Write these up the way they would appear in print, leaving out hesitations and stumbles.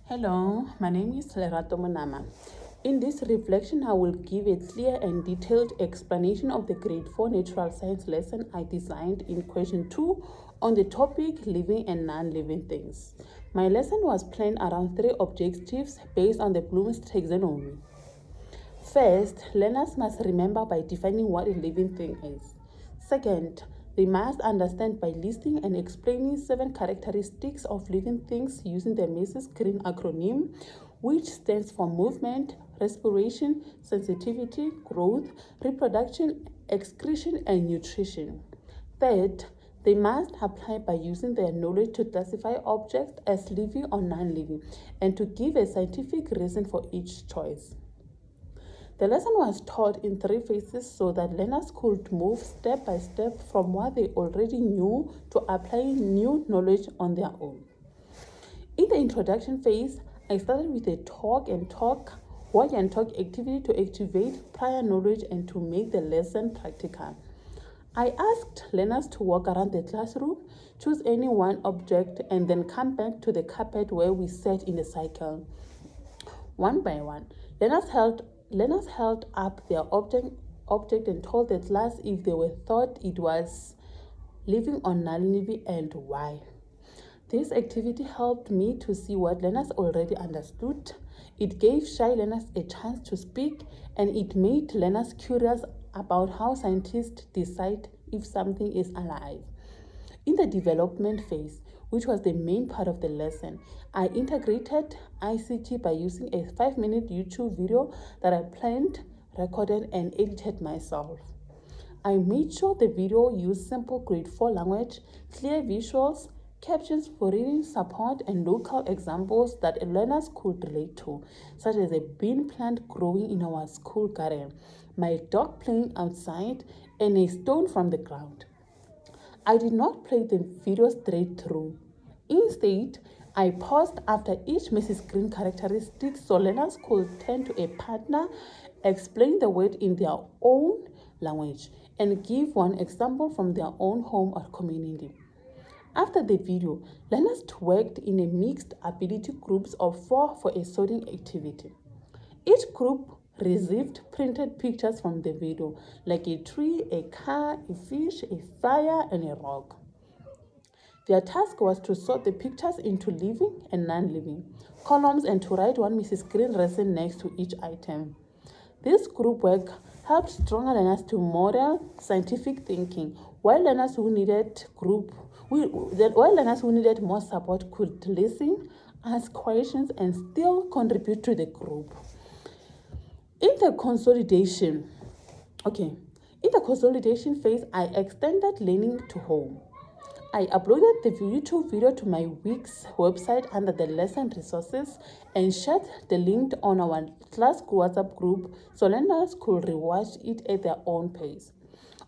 Hello, my name is Lerato Monama. In this reflection, I will give a clear and detailed explanation of the Grade 4 Natural Science lesson I designed in question 2 on the topic living and non-living things. My lesson was planned around 3 objectives based on the Bloom's taxonomy. First, learners must remember by defining what a living thing is. Second, they must understand by listing and explaining 7 characteristics of living things using the Mrs. Green acronym, which stands for movement, respiration, sensitivity, growth, reproduction, excretion, and nutrition. Third, they must apply by using their knowledge to classify objects as living or non-living and to give a scientific reason for each choice. The lesson was taught in 3 phases so that learners could move step by step from what they already knew to applying new knowledge on their own. In the introduction phase, I started with a walk and talk activity to activate prior knowledge and to make the lesson practical. I asked learners to walk around the classroom, choose any one object, and then come back to the carpet where we sat in a cycle. One by one, learners held up their object and told the class if they were thought it was living or non-living and why. This activity helped me to see what learners already understood. It gave shy learners a chance to speak, and it made learners curious about how scientists decide if something is alive. In the development phase, which was the main part of the lesson, I integrated ICT by using a 5-minute YouTube video that I planned, recorded, and edited myself. I made sure the video used simple grade 4 language, clear visuals, captions for reading support, and local examples that learners could relate to, such as a bean plant growing in our school garden, my dog playing outside, and a stone from the ground. I did not play the video straight through. Instead, I paused after each Mrs. Green characteristic so learners could turn to a partner, explain the word in their own language, and give one example from their own home or community. After the video, learners worked in a mixed ability groups of 4 for a sorting activity. Each group received printed pictures from the video, like a tree, a car, a fish, a fire, and a rock. Their task was to sort the pictures into living and non-living columns and to write one Mrs. Green lesson next to each item. This group work helped stronger learners to model scientific thinking, while learners who needed more support could listen, ask questions, and still contribute to the group. In the consolidation phase, I extended learning to home. I uploaded the YouTube video to my Wix website under the lesson resources and shared the link on our class WhatsApp group so learners could rewatch it at their own pace.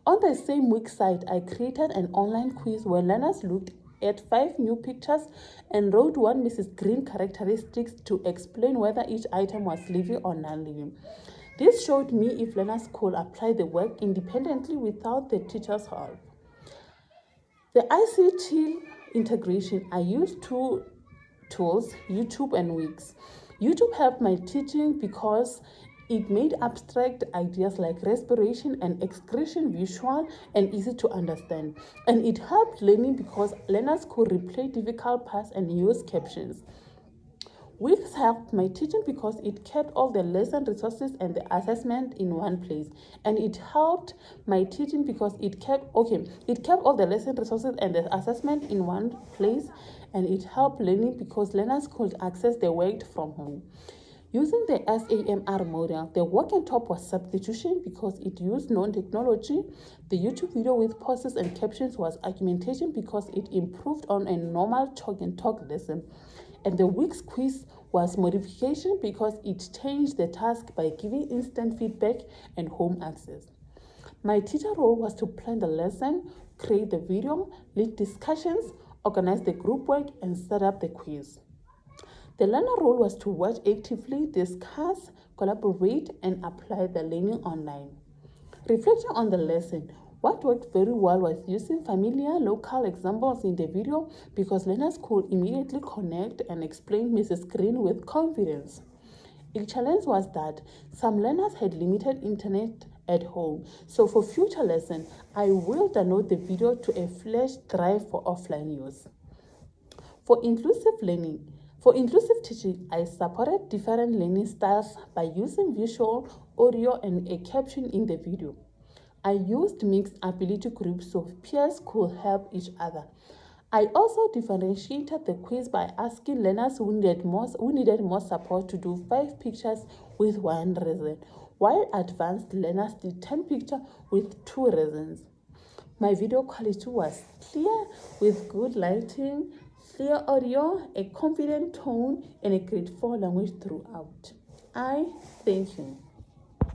On the same Wix site, I created an online quiz where learners looked at 5 new pictures and wrote one Mrs. Green characteristics to explain whether each item was living or non-living. This showed me if learners could apply the work independently without the teacher's help. The ICT integration, I used 2 tools, YouTube and Wix. YouTube helped my teaching because it made abstract ideas like respiration and excretion visual and easy to understand. And it helped learning because learners could replay difficult parts and use captions. Wix helped my teaching because it kept all the lesson resources and the assessment in one place. And it helped my teaching because it kept all the lesson resources and the assessment in one place. And it helped learning because learners could access the work from home. Using the SAMR model, the walk and talk was substitution because it used known technology. The YouTube video with pauses and captions was argumentation because it improved on a normal talk and talk lesson. And the Wix quiz was modification because it changed the task by giving instant feedback and home access. My teacher role was to plan the lesson, create the video, lead discussions, organize the group work, and set up the quiz. The learner role was to watch actively, discuss, collaborate, and apply the learning online. Reflecting on the lesson, What worked very well was using familiar local examples in the video because learners could immediately connect and explain Mrs. Green with confidence. A challenge was that some learners had limited internet at home, so for future lessons, I will download the video to a flash drive for offline use. For inclusive learning, for inclusive teaching, I supported different learning styles by using visual, audio, and a caption in the video. I used mixed ability groups so peers could help each other. I also differentiated the quiz by asking learners who needed more support to do 5 pictures with 1 reason, while advanced learners did 10 pictures with 2 reasons. My video quality was clear with good lighting, clear audio, a confident tone, and a grade 4 language throughout. I thank you.